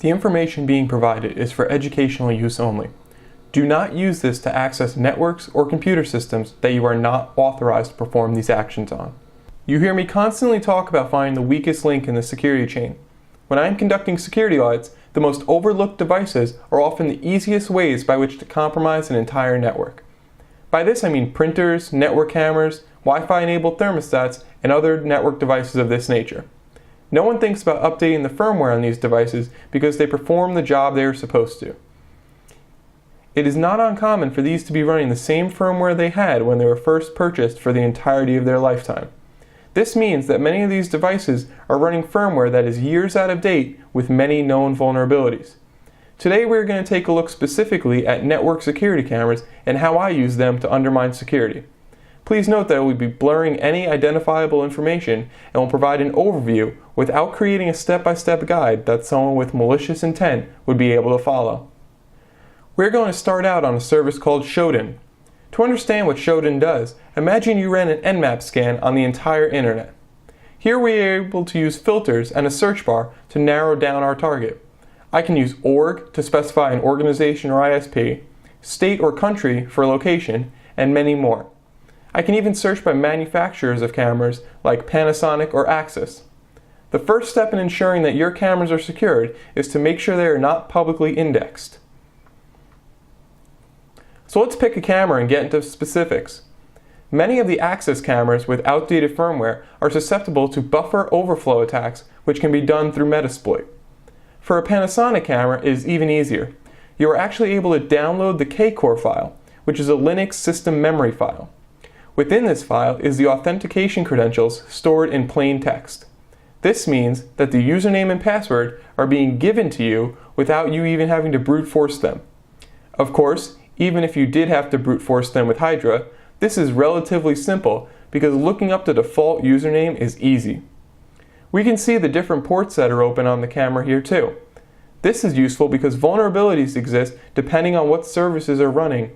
The information being provided is for educational use only. Do not use this to access networks or computer systems that you are not authorized to perform these actions on. You hear me constantly talk about finding the weakest link in the security chain. When I am conducting security audits, the most overlooked devices are often the easiest ways by which to compromise an entire network. By this I mean printers, network cameras, Wi-Fi enabled thermostats, and other network devices of this nature. No one thinks about updating the firmware on these devices because they perform the job they are supposed to. It is not uncommon for these to be running the same firmware they had when they were first purchased for the entirety of their lifetime. This means that many of these devices are running firmware that is years out of date with many known vulnerabilities. Today we are going to take a look specifically at network security cameras and how I use them to undermine security. Please note that I will be blurring any identifiable information and will provide an overview without creating a step-by-step guide that someone with malicious intent would be able to follow. We're going to start out on a service called Shodan. To understand what Shodan does, imagine you ran an Nmap scan on the entire internet. Here we are able to use filters and a search bar to narrow down our target. I can use org to specify an organization or ISP, state or country for location, and many more. I can even search by manufacturers of cameras like Panasonic or Axis. The first step in ensuring that your cameras are secured is to make sure they are not publicly indexed. So let's pick a camera and get into specifics. Many of the Axis cameras with outdated firmware are susceptible to buffer overflow attacks, which can be done through Metasploit. For a Panasonic camera, it is even easier. You are actually able to download the KCore file, which is a Linux system memory file. Within this file is the authentication credentials stored in plain text. This means that the username and password are being given to you without you even having to brute force them. Of course, even if you did have to brute force them with Hydra, this is relatively simple because looking up the default username is easy. We can see the different ports that are open on the camera here too. This is useful because vulnerabilities exist depending on what services are running.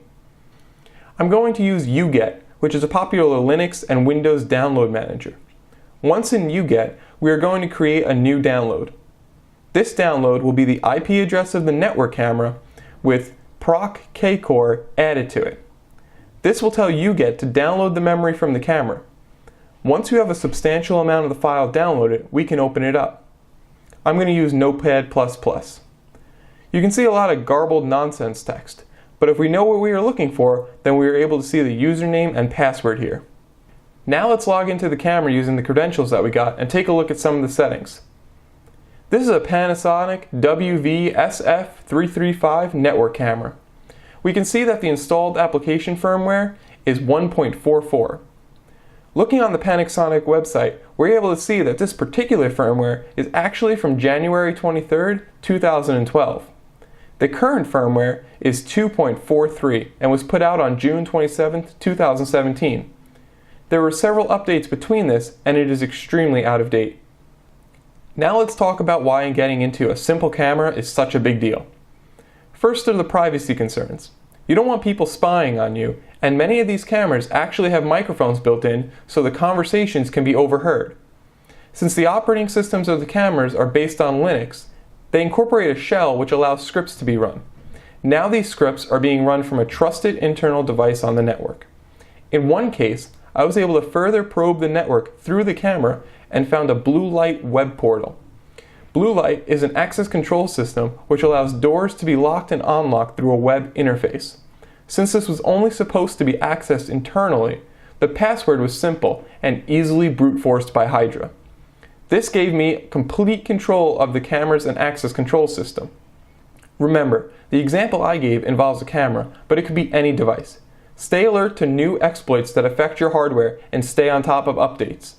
I'm going to use uget, which is a popular Linux and Windows download manager. Once in uget, we are going to create a new download. This download will be the IP address of the network camera with proc kcore added to it. This will tell uget to download the memory from the camera. Once you have a substantial amount of the file downloaded, we can open it up. I'm going to use Notepad++. You can see a lot of garbled nonsense text, but if we know what we are looking for, then we are able to see the username and password here. Now let's log into the camera using the credentials that we got and take a look at some of the settings. This is a Panasonic WV-SF335 network camera. We can see that the installed application firmware is 1.44. Looking on the Panasonic website, we're able to see that this particular firmware is actually from January 23, 2012. The current firmware is 2.43 and was put out on June 27, 2017. There were several updates between this and it is extremely out of date. Now let's talk about why getting into a simple camera is such a big deal. First are the privacy concerns. You don't want people spying on you, and many of these cameras actually have microphones built in so the conversations can be overheard. Since the operating systems of the cameras are based on Linux, they incorporate a shell which allows scripts to be run. Now these scripts are being run from a trusted internal device on the network. In one case, I was able to further probe the network through the camera and found a blue light web portal. Blue light is an access control system which allows doors to be locked and unlocked through a web interface. Since this was only supposed to be accessed internally, the password was simple and easily brute forced by Hydra. This gave me complete control of the cameras and access control system. Remember, the example I gave involves a camera, but it could be any device. Stay alert to new exploits that affect your hardware and stay on top of updates.